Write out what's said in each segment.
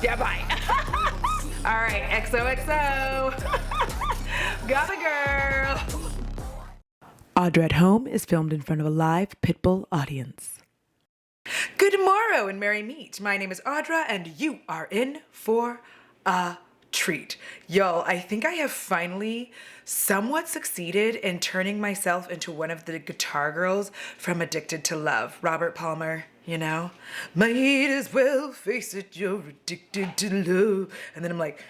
Yeah, bye. All right, XOXO. Got a girl. Audra at Home is filmed in front of a live Pitbull audience. Good morrow and merry meet. My name is Audra and you are in for a treat. Y'all, I think I have finally somewhat succeeded in turning myself into one of the guitar girls from Addicted to Love. Robert Palmer, you know? Might as well face it, you're addicted to love. And then I'm like,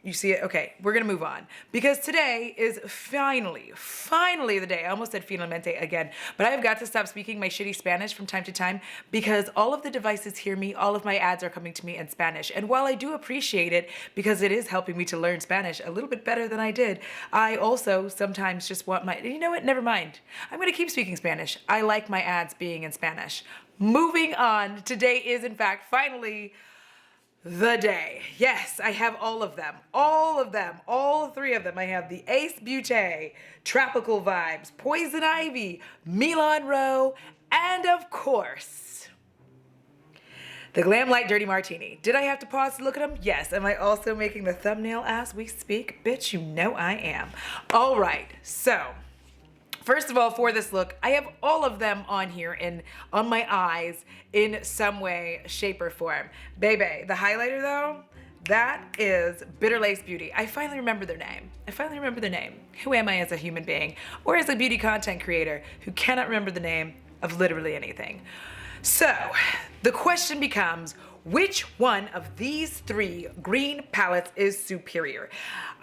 you see it? Okay, we're gonna move on. Because today is finally the day. I almost said finalmente again, but I have got to stop speaking my shitty Spanish from time to time because all of the devices hear me, all of my ads are coming to me in Spanish. And while I do appreciate it because it is helping me to learn Spanish a little bit better than I did, I also sometimes just want you know what, never mind. I'm gonna keep speaking Spanish. I like my ads being in Spanish. Moving on, today is in fact finally the day. Yes, I have all of them, all three of them. I have the Ace Beaute, Tropical Vibes, Poison Ivy, Milan Rowe, and of course, the Glamlite Dirty Martini. Did I have to pause to look at them? Yes. Am I also making the thumbnail as we speak? Bitch, you know I am. All right, so first of all, for this look, I have all of them on here on my eyes in some way, shape, or form. Baby, the highlighter though, that is Bitter Lace Beauty. I finally remember their name. Who am I as a human being or as a beauty content creator who cannot remember the name of literally anything? So the question becomes, which one of these three green palettes is superior?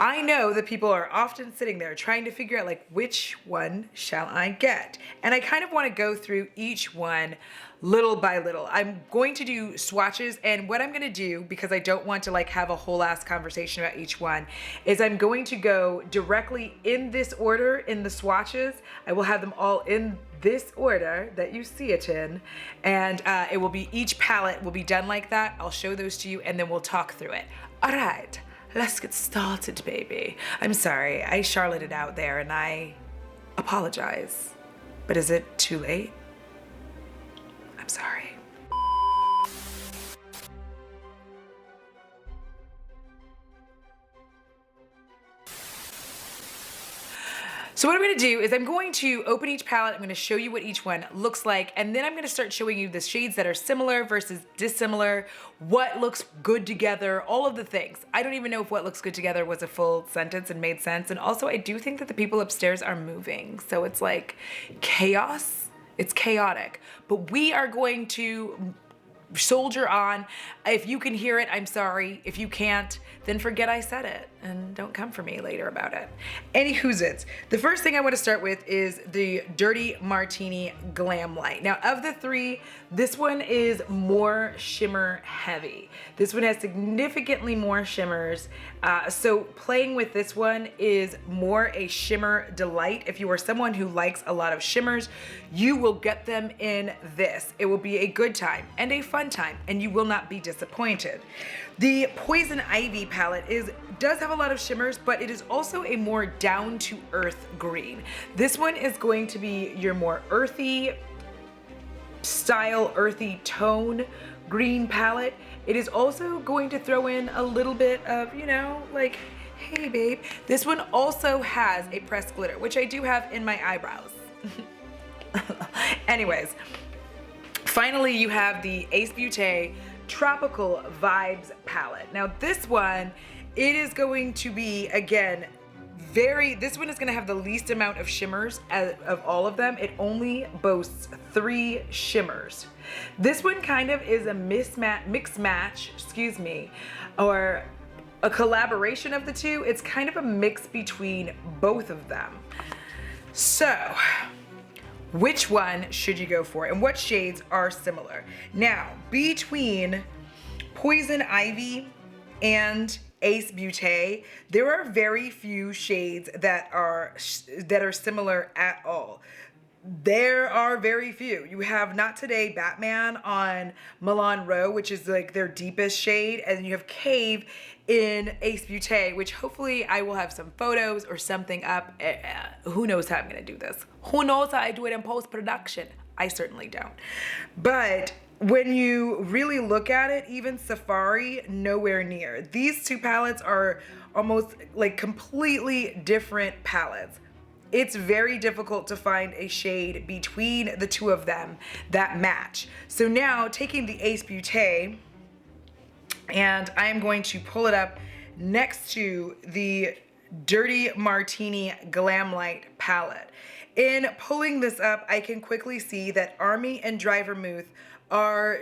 I know that people are often sitting there trying to figure out like, which one shall I get? And I kind of want to go through each one little by little. I'm going to do swatches, and what I'm going to do, because I don't want to like have a whole ass conversation about each one, is I'm going to go directly in this order in the swatches. I will have them all in this order that you see it in, and it will be, each palette will be done like that. I'll show those to you and then we'll talk through it. All right, let's get started, baby. I'm sorry, I Charlotted out there and I apologize, but is it too late? I'm sorry. So what I'm gonna do is I'm going to open each palette, I'm gonna show you what each one looks like, and then I'm gonna start showing you the shades that are similar versus dissimilar, what looks good together, all of the things. I don't even know if what looks good together was a full sentence and made sense. And also I do think that the people upstairs are moving. So it's like chaos, it's chaotic. But we are going to soldier on. If you can hear it, I'm sorry. If you can't, then forget I said it and don't come for me later about it. Anywho's, the first thing I want to start with is the Dirty Martini Glamlite. Now of the three, this one is more shimmer heavy. This one has significantly more shimmers. So playing with this one is more a shimmer delight. If you are someone who likes a lot of shimmers, you will get them in this. It will be a good time and a fun time, and you will not be disappointed. The Poison Ivy palette does have a lot of shimmers, but it is also a more down-to-earth green. This one is going to be your more earthy style, earthy tone green palette. It is also going to throw in a little bit of, you know, like, hey babe. This one also has a pressed glitter, which I do have in my eyebrows. Anyways, finally you have the Ace Beaute Tropical Vibes palette. Now this one, it is going to be, again, this one is going to have the least amount of shimmers of all of them. It only boasts 3 shimmers. This one kind of is a mix match, excuse me, or a collaboration of the two. It's kind of a mix between both of them. So which one should you go for and what shades are similar? Now, between Poison Ivy and Ace Beaute, there are very few shades that are similar at all. There are very few. You have Not Today Batman on Milan Rowe, which is like their deepest shade, and you have Cave in Ace Beaute, which hopefully I will have some photos or something up. Who knows how I'm gonna do this? Who knows how I do it in post-production? I certainly don't. But when you really look at it, even Safari, nowhere near. These two palettes are almost like completely different palettes. It's very difficult to find a shade between the two of them that match. So now taking the Ace Beaute, and I'm going to pull it up next to the Dirty Martini Glamlite palette. In pulling this up, I can quickly see that Army and Dry Vermouth are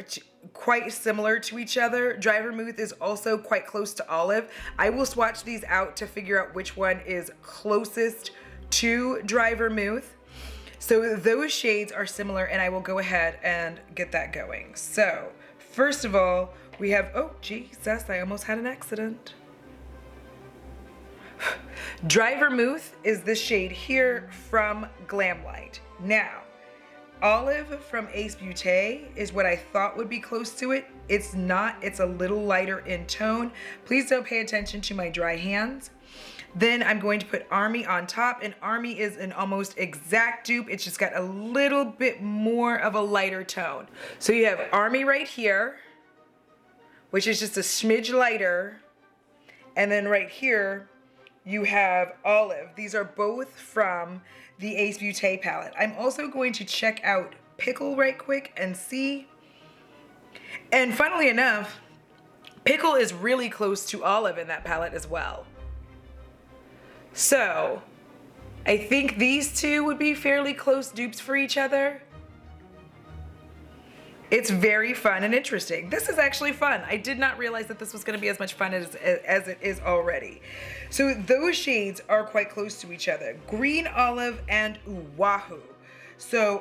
quite similar to each other. Dry Vermouth is also quite close to Olive. I will swatch these out to figure out which one is closest to Dry Vermouth. So those shades are similar, and I will go ahead and get that going. So first of all, we have, oh Jesus, I almost had an accident. Dry Vermouth is this shade here from Glamlite. Now, Olive from Ace Beaute is what I thought would be close to it. It's not, it's a little lighter in tone. Please don't pay attention to my dry hands. Then I'm going to put Army on top, and Army is an almost exact dupe. It's just got a little bit more of a lighter tone. So you have Army right here, which is just a smidge lighter. And then right here, you have Olive. These are both from the Ace Beaute palette. I'm also going to check out Pickle right quick and see. And funnily enough, Pickle is really close to Olive in that palette as well. So I think these two would be fairly close dupes for each other. It's very fun and interesting. This is actually fun. I did not realize that this was going to be as much fun as it is already. So those shades are quite close to each other. Green Olive and Oahu.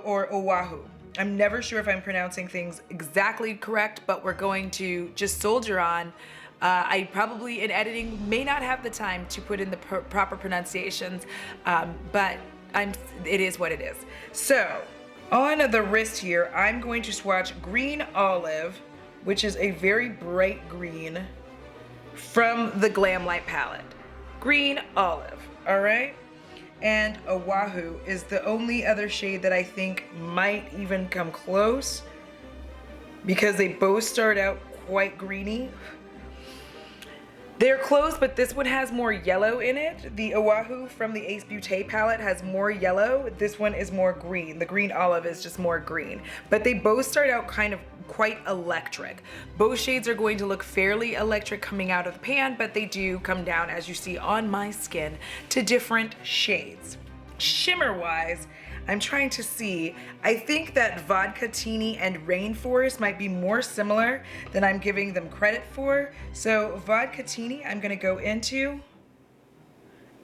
Or Oahu. I'm never sure if I'm pronouncing things exactly correct, but we're going to just soldier on. I probably in editing may not have the time to put in the proper pronunciations, but it is what it is. So on the wrist here, I'm going to swatch Green Olive, which is a very bright green from the Glamlite palette. Green Olive, all right? And Oahu is the only other shade that I think might even come close because they both start out quite greeny. They're close, but this one has more yellow in it. The Oahu from the Ace Beaute palette has more yellow. This one is more green. The Green Olive is just more green. But they both start out kind of quite electric. Both shades are going to look fairly electric coming out of the pan, but they do come down, as you see on my skin, to different shades. Shimmer-wise, I'm trying to see. I think that Vodka-Tini and Rainforest might be more similar than I'm giving them credit for. So Vodka-Tini, I'm gonna go into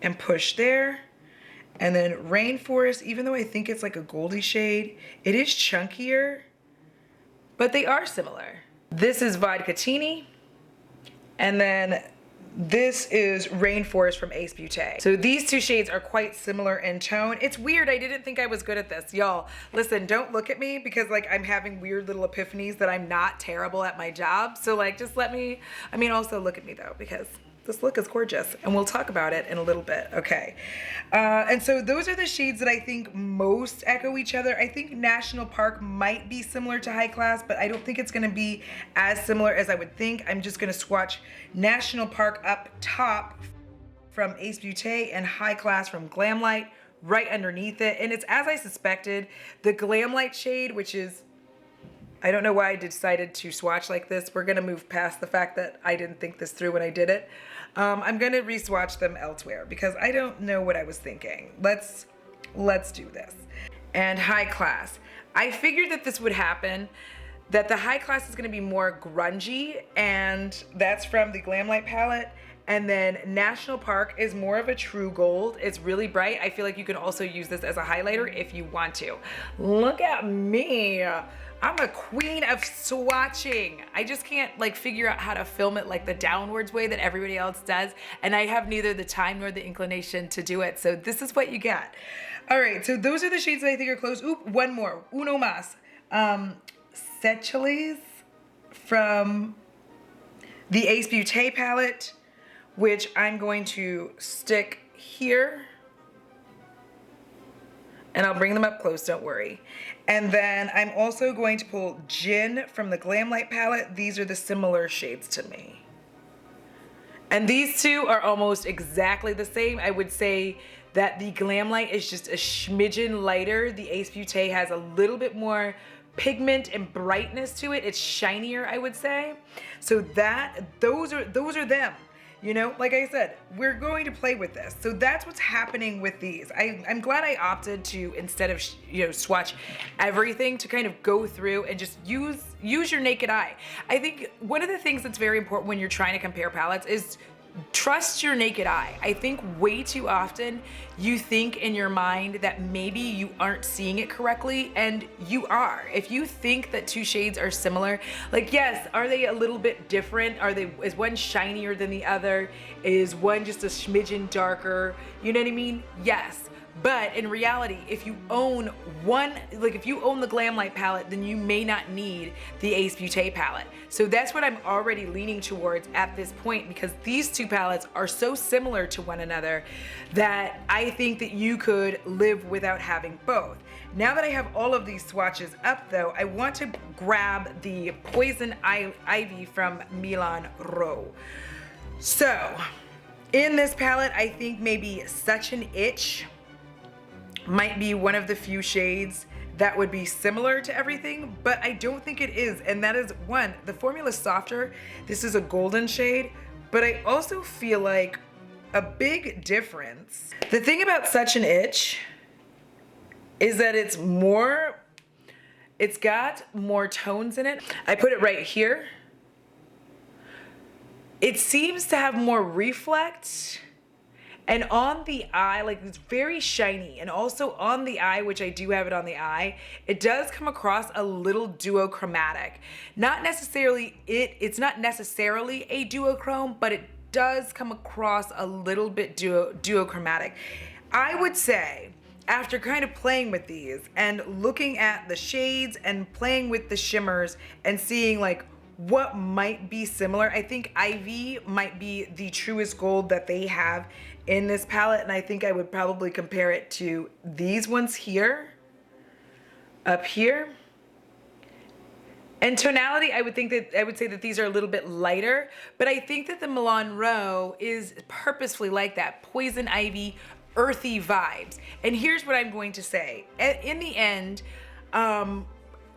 and push there. And then Rainforest, even though I think it's like a goldy shade, it is chunkier, but they are similar. This is Vodka-Tini, and then this is Rainforest from Ace Beaute. So these two shades are quite similar in tone. It's weird, I didn't think I was good at this. Y'all, listen, don't look at me because like I'm having weird little epiphanies that I'm not terrible at my job. So like just let me, also look at me though, because this look is gorgeous and we'll talk about it in a little bit, okay? And so those are the shades that I think most echo each other. I think National Park might be similar to High Class, but I don't think it's gonna be as similar as I would think. I'm just gonna swatch National Park up top from Ace Beaute and High Class from Glamlite right underneath it. And it's as I suspected, the Glamlite shade, which is, I don't know why I decided to swatch like this. We're gonna move past the fact that I didn't think this through when I did it. I'm gonna re-swatch them elsewhere because I don't know what I was thinking. Let's do this. And High Class. I figured that this would happen, that the High Class is gonna be more grungy, and that's from the Glamlite palette. And then National Park is more of a true gold. It's really bright. I feel like you can also use this as a highlighter if you want to. Look at me. I'm a queen of swatching. I just can't like figure out how to film it like the downwards way that everybody else does. And I have neither the time nor the inclination to do it. So this is what you get. All right, so those are the shades that I think are close. Oop, one more, uno más. Seychelles from the Ace Beaute palette, which I'm going to stick here. And I'll bring them up close, don't worry. And then I'm also going to pull Gin from the Glamlite palette. These are the similar shades to me. And these two are almost exactly the same. I would say that the Glamlite is just a smidgen lighter. The Ace Beaute has a little bit more pigment and brightness to it. It's shinier, I would say. So those are them. You know, like I said, we're going to play with this. So that's what's happening with these. I'm glad I opted to, instead of, swatch everything, to kind of go through and just use your naked eye. I think one of the things that's very important when you're trying to compare palettes is trust your naked eye. I think way too often you think in your mind that maybe you aren't seeing it correctly, and you are. If you think that two shades are similar, like, yes, are they a little bit different? Is one shinier than the other? Is one just a smidgen darker? You know what I mean? Yes. But in reality, if you own if you own the Glamlite palette, then you may not need the Ace Beaute palette. So that's what I'm already leaning towards at this point, because these two palettes are so similar to one another that I think that you could live without having both. Now that I have all of these swatches up though, I want to grab the Poison Ivy from Milan Rowe. So in this palette, I think maybe Such an Itch might be one of the few shades that would be similar to everything, but I don't think it is. And that is, one, the formula's softer. This is a golden shade, but I also feel like a big difference. The thing about Such an Itch is that it's got more tones in it. I put it right here. It seems to have more reflect. And on the eye, like, it's very shiny. And also on the eye, which I do have it on the eye, it does come across a little duochromatic. It's not necessarily a duochrome, but it does come across a little bit duochromatic. I would say, after kind of playing with these and looking at the shades and playing with the shimmers and seeing like what might be similar, I think Ivy might be the truest gold that they have in this palette, and I think I would probably compare it to these ones here, up here. And tonality, I would say that these are a little bit lighter, but I think that the Milan Rowe is purposefully like that Poison Ivy, earthy vibes. And here's what I'm going to say. In the end,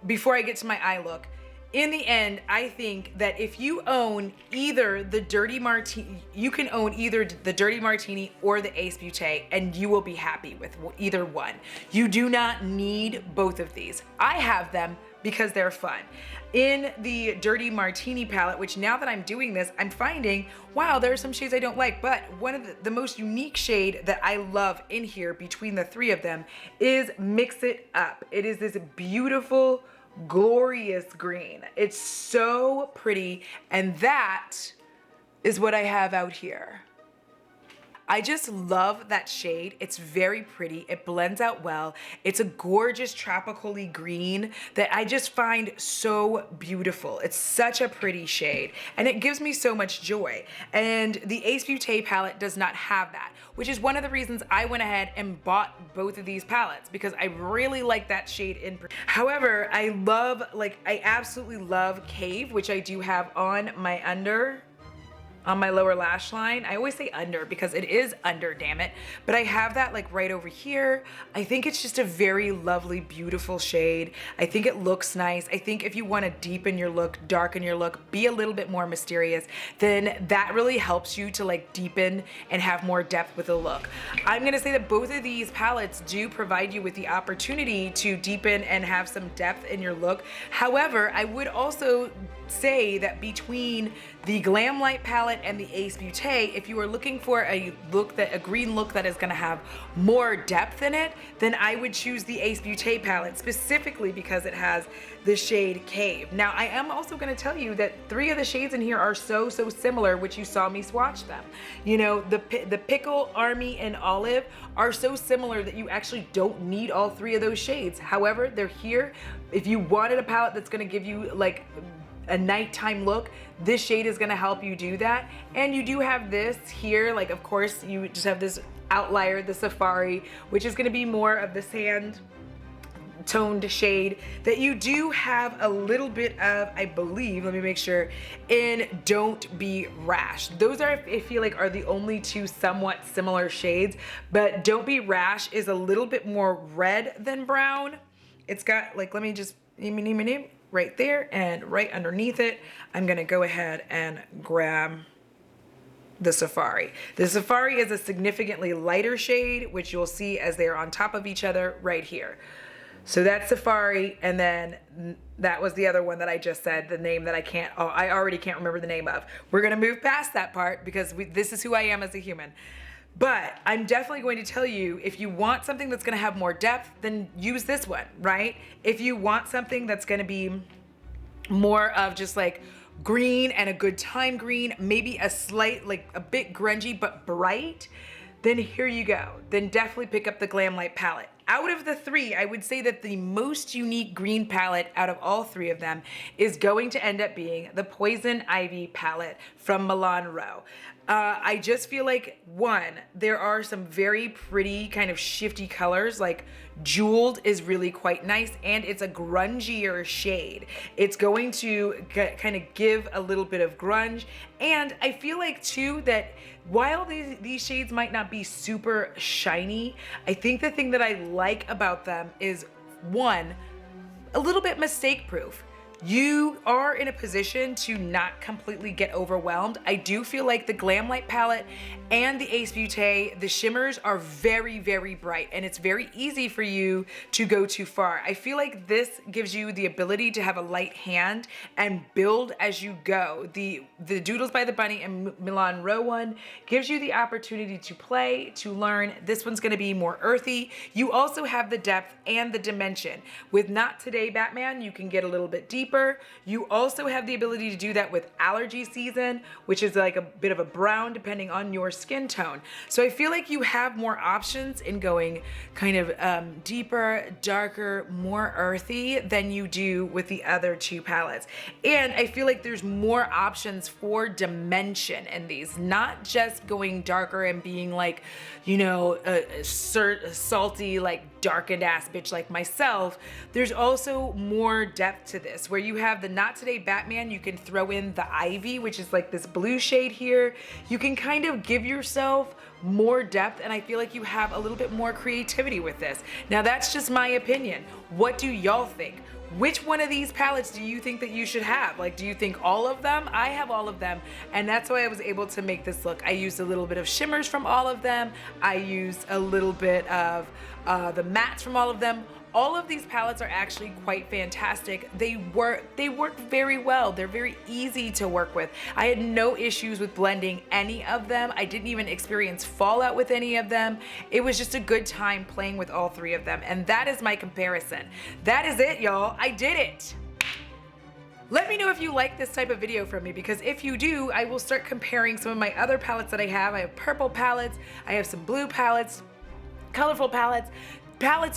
before I get to my eye look, in the end, I think that if you own either the Dirty Martini, you can own either the Dirty Martini or the Ace Beaute, and you will be happy with either one. You do not need both of these. I have them because they're fun. In the Dirty Martini palette, which now that I'm doing this, I'm finding, wow, there are some shades I don't like, but one of the most unique shade that I love in here between the three of them is Mix It Up. It is this beautiful, glorious green. It's so pretty, and that is what I have out here. I just love that shade. It's very pretty. It blends out well. It's a gorgeous tropically green that I just find so beautiful. It's such a pretty shade, and it gives me so much joy. And the Ace Beaute palette does not have that, which is one of the reasons I went ahead and bought both of these palettes, because I really like that shade in particular. However, I absolutely love Cave, which I do have on my lower lash line. I always say under because it is under, damn it. But I have that like right over here. I think it's just a very lovely, beautiful shade. I think it looks nice. I think if you want to deepen your look, darken your look, be a little bit more mysterious, then that really helps you to like deepen and have more depth with the look. I'm gonna say that both of these palettes do provide you with the opportunity to deepen and have some depth in your look. However, I would also say that between the Glamlite palette and the Ace Beaute, if you are looking for a green look that is going to have more depth in it, then I would choose the Ace Beaute palette, specifically because it has the shade Cave. Now, I am also going to tell you that three of the shades in here are so similar, which you saw me swatch them. You know, the Pickle, Army, and Olive are so similar that you actually don't need all three of those shades. However, they're here. If you wanted a palette that's going to give you like a nighttime look, this shade is going to help you do that. And you do have this here, like, of course, you just have this outlier, the Safari, which is going to be more of the sand toned shade that you do have a little bit of, I believe, let me make sure, in Don't Be Rash. Those are, I feel like, are the only two somewhat similar shades, but Don't Be Rash is a little bit more red than brown. It's got, like, let me just, right there, and right underneath it, I'm gonna go ahead and grab the Safari. The Safari is a significantly lighter shade, which you'll see as they're on top of each other right here. So that's Safari, and then that was the other one that I just said, the name that I already can't remember the name of. We're gonna move past that part because this is who I am as a human. But I'm definitely going to tell you, if you want something that's gonna have more depth, then use this one, right? If you want something that's gonna be more of just like green and a good time green, maybe a slight, like a bit grungy but bright, then here you go. Then definitely pick up the Glamlite palette. Out of the three, I would say that the most unique green palette out of all three of them is going to end up being the Poison Ivy palette from Milan Rowe. I just feel like, one, there are some very pretty kind of shifty colors, like Jeweled is really quite nice, and it's a grungier shade. It's going to kind of give a little bit of grunge, and I feel like too that while these shades might not be super shiny, I think the thing that I like about them is, one, a little bit mistake proof. You are in a position to not completely get overwhelmed. I do feel like the Glamlite palette and the Ace Beaute, the shimmers are very, very bright, and it's very easy for you to go too far. I feel like this gives you the ability to have a light hand and build as you go. The Doodles by the Bunny and Milan Rowe one gives you the opportunity to play, to learn. This one's gonna be more earthy. You also have the depth and the dimension. With Not Today Batman, you can get a little bit deeper. You also have the ability to do that with Allergy Season, which is like a bit of a brown depending on your skin tone. So I feel like you have more options in going kind of deeper, darker, more earthy than you do with the other two palettes. And I feel like there's more options for dimension in these, not just going darker and being like, you know, a salty, like darkened ass bitch like myself. There's also more depth to this, where you have the Not Today Batman, you can throw in the Ivy, which is like this blue shade here. You can kind of give yourself more depth, and I feel like you have a little bit more creativity with this. Now that's just my opinion. What do y'all think? Which one of these palettes do you think that you should have? Like, do you think all of them? I have all of them, and that's why I was able to make this look. I used a little bit of shimmers from all of them. I used a little bit of the mattes from all of them. All of these palettes are actually quite fantastic. They work very well. They're very easy to work with. I had no issues with blending any of them. I didn't even experience fallout with any of them. It was just a good time playing with all three of them, and that is my comparison. That is it, y'all. I did it. Let me know if you like this type of video from me, because if you do, I will start comparing some of my other palettes that I have. I have purple palettes, I have some blue palettes, colorful palettes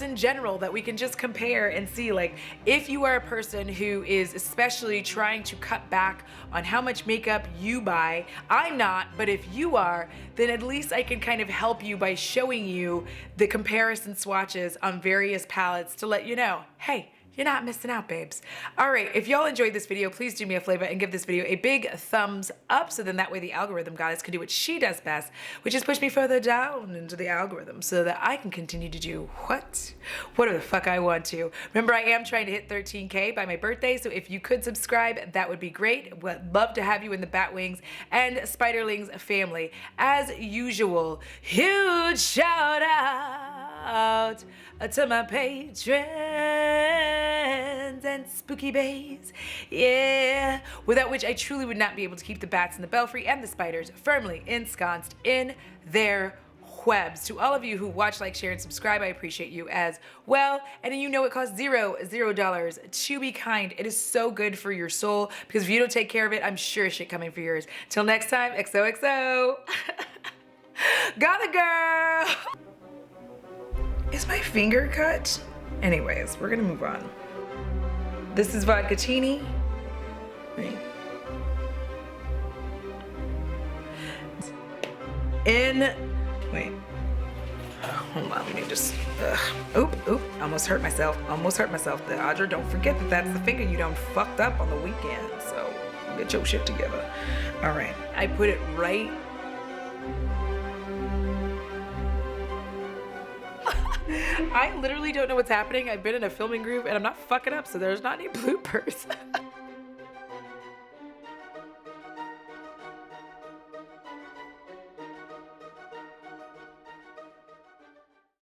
in general that we can just compare and see, like, if you are a person who is especially trying to cut back on how much makeup you buy. I'm not, but if you are, then at least I can kind of help you by showing you the comparison swatches on various palettes to let you know, hey, you're not missing out, babes. All right, if y'all enjoyed this video, please do me a favor and give this video a big thumbs up, so then that way the algorithm goddess can do what she does best, which is push me further down into the algorithm so that I can continue to do whatever the fuck I want to. Remember, I am trying to hit 13K by my birthday, so if you could subscribe, that would be great. Would love to have you in the Batwings and Spiderlings family. As usual, huge shout out to my patrons and spooky bays, yeah, without which I truly would not be able to keep the bats and the belfry and the spiders firmly ensconced in their webs. To all of you who watch, like, share, and subscribe, I appreciate you as well. And you know it costs $0 to be kind. It is so good for your soul, because if you don't take care of it, I'm sure shit coming for yours. Till next time, XOXO. Got a girl. Is my finger cut? Anyways, we're gonna move on. This is Vodkatini. Wait. Wait. Hold on, let me just, oop, almost hurt myself. Audra, don't forget that that's the finger you done fucked up on the weekend, so get your shit together. All right, I put it right. I literally don't know what's happening. I've been in a filming group and I'm not fucking up, so there's not any bloopers.